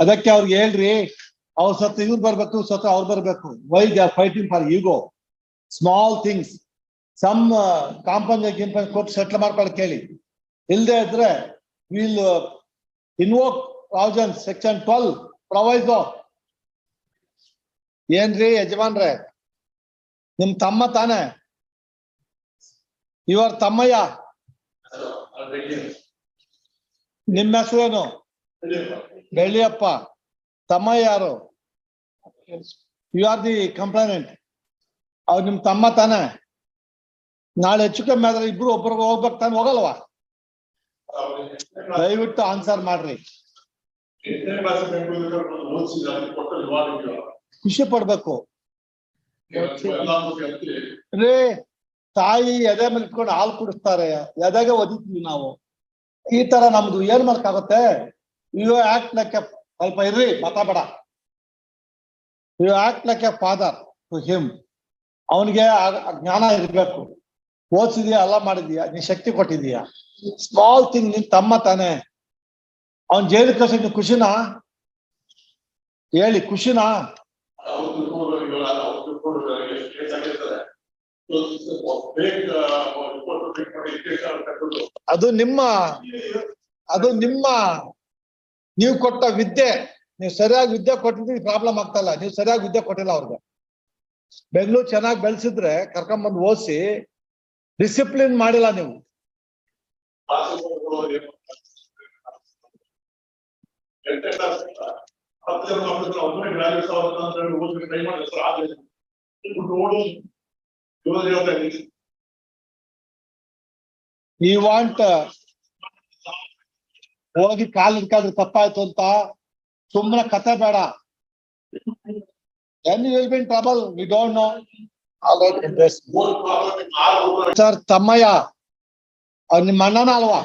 ಅದಕ್ಕೆ ಅವ್ರಿಗೆ ಹೇಳ್ರಿ, ಅವ್ರ ಸತ್ತು ಇವ್ರು ಬರ್ಬೇಕು, ಸತ್ತು ಅವ್ರು ಬರ್ಬೇಕು. Why they are fighting for ego? Small things some compensation ಕೊಟ್ಟು ಸೆಟ್ಲ್ ಮಾಡ್ಕೊಳ್ಳಿ ಕೇಳಿ. ಇಲ್ಲದೆ ಇದ್ರೆ will invoke provision section 12 proviso. ಏನ್ರಿ ಯಜಮಾನ್ರೆ, ನಿಮ್ ತಮ್ಮ ತಾನೆ? ಇವರ ತಮ್ಮಯ್ಯ. ನಿಮ್ಮ ಹೆಸರೇನು? ಬೆಳ್ಳಿಯಪ್ಪ. ತಮ್ಮಯ್ಯ ಯಾರು? You are the complainant. ಅವ್ರು ನಿಮ್ ತಮ್ಮ ತಾನೆ? ನಾಳೆ ಹೆಚ್ಚು ಕಮ್ಮಿ ಆದ್ರೆ ಇಬ್ರು ಒಬ್ರಿಗೆ ಹೋಗ್ಬೇಕು ತಾನೆ, ಹೋಗಲ್ವಾ? ದಯವಿಟ್ಟು ಆನ್ಸರ್ ಮಾಡ್ರಿ. ಖುಷಿ ಪಡ್ಬೇಕು ರೇ. ತಾಯಿ ಎದೆ ಮೇಲೆ ಇಟ್ಕೊಂಡು ಹಾಲು ಕುಡಿಸ್ತಾರೆ, ಎದೆಗೆ ಒದಿತೀವಿ ನಾವು. ಈ ತರ ನಮ್ದು ಏನ್ ಮಾಡಕ್ಕಾಗತ್ತೆ? ಯು ಆಕ್ಟ್ ಲೈಕ್ ಎ, ಸ್ವಲ್ಪ ಇರ್ರಿ, ಮಾತಾಡ. You act like a father to him. ಅವನಿಗೆ ಜ್ಞಾನ ಇರ್ಬೇಕು. ಓದಿಸಿದ್ಯಾ, ಎಲ್ಲ ಮಾಡಿದ್ಯಾ, ನೀ ಶಕ್ತಿ ಕೊಟ್ಟಿದೀಯಾ. Small thing. ನಿನ್ ತಮ್ಮ ತಾನೆ? ಅವನ್ ಜೈಲು ಕಳ್ಸಿದ್ ಖುಷಿನಾ? ಹೇಳಿ, ಖುಷಿನಾ? ಅದು ನಿಮ್ಮ ನೀವು ಕೊಟ್ಟ ವಿದ್ಯೆ. ನೀವು ಸರಿಯಾಗಿ ವಿದ್ಯೆ ಕೊಟ್ಟಿದ್ರೆ ಪ್ರಾಬ್ಲಮ್ ಆಗ್ತಲ್ಲ. ನೀವು ಸರಿಯಾಗಿ ವಿದ್ಯೆ ಕೊಟ್ಟಿಲ್ಲ ಅವ್ರಿಗೆ. ಬೆಂಗಳೂರು ಚೆನ್ನಾಗಿ ಬೆಳೆಸಿದ್ರೆ ಕರ್ಕೊಂಡ್ಬಂದು ಓದಿಸಿ, ಡಿಸಿಪ್ಲಿನ್ ಮಾಡಿಲ್ಲ ನೀವು. You want ಹೋಗಿ ಕಾಲ್ ಹಿಡ್ಕಾದ್ರೆ ತಪ್ಪಾಯ್ತು ಅಂತ ಸುಮ್ಮನೆ ಕತೆ ಬೇಡ. Then you will be in trouble. We don't know. Sir Thammayya, ಅವ್ರು ನಿಮ್ಮ ಅಣ್ಣನ ಅಲ್ವಾ?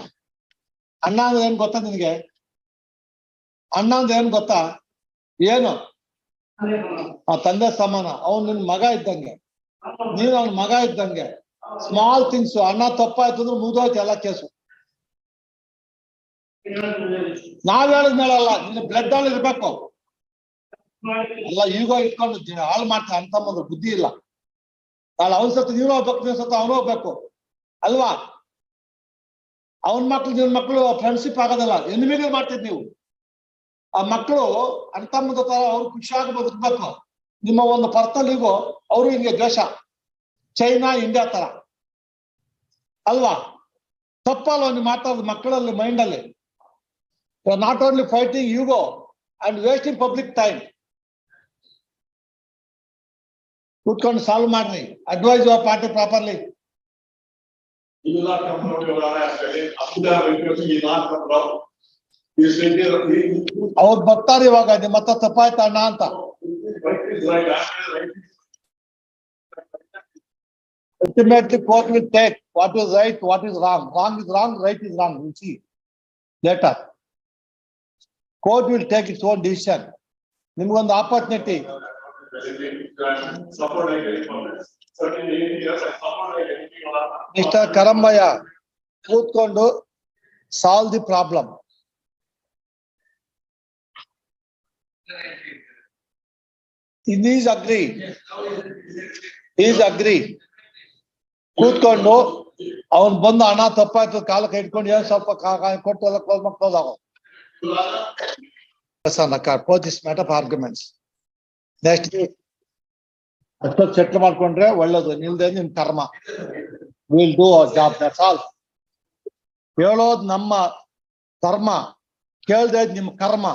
ಅಣ್ಣ ಅಂದ್ರೆ ಏನ್ ಗೊತ್ತಾ ನಿನಗೆ? ಅಣ್ಣ ಅಂದ್ರೆ ಏನ್ ಗೊತ್ತಾ? ಏನು? ಆ ತಂದೆ ಸಮಾನ. ಅವ್ನು ನಿನ್ ಮಗ ಇದ್ದಂಗೆ, ನೀನು ಅವ್ನ ಮಗ ಇದ್ದಂಗೆ. Small things. ಅಣ್ಣ ತಪ್ಪಾಯ್ತು ಅಂದ್ರೆ ಮುಗಿದೋಯ್ತು ಎಲ್ಲ ಕೇಸು. ನಾವ್ ಹೇಳಿದ್ಮೇಲೆ ಅಲ್ಲ, ನಿನ್ನ ಬ್ಲಡ್ ಅಲ್ಲಿ ಇರ್ಬೇಕು. ಎಲ್ಲ ಈಗೋ ಇಟ್ಕೊಂಡು ಹಾಳು ಮಾಡ್ತಾರೆ ಅಂತ ಒಂದು ಬುದ್ಧಿ ಇಲ್ಲ. ನಾಳೆ ಅವನ್ ಸತ್ತು ನೀನು ಹೋಗ್ಬೇಕು, ನೀವ್ ಸತ್ತು ಅವನು ಹೋಗ್ಬೇಕು ಅಲ್ವಾ? ಅವನ್ ಮಕ್ಳು ನಿನ್ ಮಕ್ಳು ಫ್ರೆಂಡ್ಶಿಪ್ ಆಗೋದಲ್ಲ, ಎನಿಮಿಗಳು ಮಾಡ್ತಿದ್ ನೀವು. ಆ ಮಕ್ಕಳು ಅಣ್ತಮ್ಮದ ತರ ಅವ್ರು ಖುಷಿಯಾಗಿ ಬದುಕ್ಬೇಕು. ನಿಮ್ಮ ಒಂದು ಪರ್ಸನಲ್ ಈಗೋ ಅವರು ಹಿಂಗೆ ದ್ವೇಷ, ಚೈನಾ ಇಂಡಿಯಾ ತರ ಅಲ್ವಾ? ತಪ್ಪಲ್ವ ನೀವು ಮಾತಾಡೋದು ಮಕ್ಕಳಲ್ಲಿ, ಮೈಂಡ್ ಅಲ್ಲಿ. Not only fighting ego and wasting public time. ಕೂತ್ಕೊಂಡು ಸಾಲ್ವ್ ಮಾಡ್ರಿ. Advise your party properly. ಅವ್ರು ಬರ್ತಾರೆ ಇವಾಗ, ನಿಮ್ಮ ಹತ್ರ ತಪ್ಪಾಯ್ತ ಅಣ್ಣ ಅಂತ. Ultimately, court will take what is right, what is wrong. Wrong is wrong, right is wrong. We'll see later. Court will take its own decision. ನಿಮ್ಗೊಂದು ಆಪರ್ಚುನಿಟಿ. ಮಿಸ್ಟರ್ ಕರಂಬಯ್ಯ, ಕೂತ್ಕೊಂಡು solve the problem. Is agri. ಕೂತ್ಕೊಂಡು ಅವನ್ ಬಂದು ಹಣ ತಪ್ಪಾಯ್ತು ಕಾಲ ಕೈ ಇಟ್ಕೊಂಡು ಏನ್ ಸ್ವಲ್ಪ ಕೊಟ್ಟು ಎಲ್ಲ ಕ್ಲೋಸ್ ಮಾಡ್ಕೋದಾವ. This matter of arguments. Next ಅಷ್ಟೊತ್ತು ಸೆಟ್ಲ್ ಮಾಡ್ಕೊಂಡ್ರೆ ಒಳ್ಳೇದು. ನಿಲ್ದೆ ನಿಮ್ ಕರ್ಮ. Will do our job, that's all. ಹೇಳೋದ್ ನಮ್ಮ ಧರ್ಮ, ಕೇಳ್ದೆ ನಿಮ್ ಕರ್ಮ.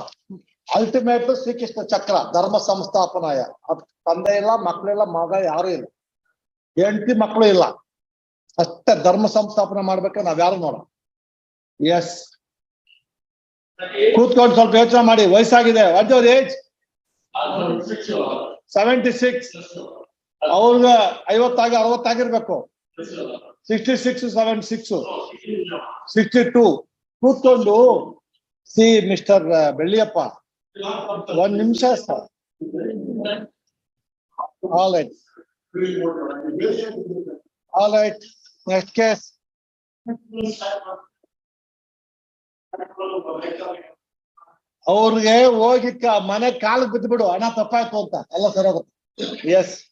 ಅಲ್ಟಿಮೇಟ್ ಶ್ರೀಕೃಷ್ಣ ಚಕ್ರ, ಧರ್ಮ ಸಂಸ್ಥಾಪನಾಯ. ತಂದೆ ಇಲ್ಲ, ಮಕ್ಕಳಿಲ್ಲ, ಮಗ ಯಾರು ಇಲ್ಲ, ಹೆಂಡತಿ ಮಕ್ಕಳು ಇಲ್ಲ. ಅಷ್ಟೇ ಧರ್ಮ ಸಂಸ್ಥಾಪನೆ ಮಾಡ್ಬೇಕಾದ್ರೆ ನಾವ್ಯಾರು ನೋಡ. ಎಸ್, ಕೂತ್ಕೊಂಡು ಸ್ವಲ್ಪ ಯೋಚನೆ ಮಾಡಿ. ವಯಸ್ಸಾಗಿದೆ. What your age? 76. ಅವ್ರಿಗೆ 50 60 ಆಗಿರ್ಬೇಕು. 66 76 62. ಕೂತ್ಕೊಂಡು ಸಿ ಮಿಸ್ಟರ್ ಬೆಳ್ಳಿಯಪ್ಪ, 1 ನಿಮಿಷ sir. All right, next case. ಅವ್ರಿಗೆ ಹೋಗಿ ಮನೆ ಕಾಲಿಗೆ ಬಿದ್ದು ಬಿಡು, ಹಣ ತಪ್ಪಾಯ್ತು ಅಂತ, ಎಲ್ಲ ಸರಿ ಹೋಗುತ್ತೆ. ಎಸ್.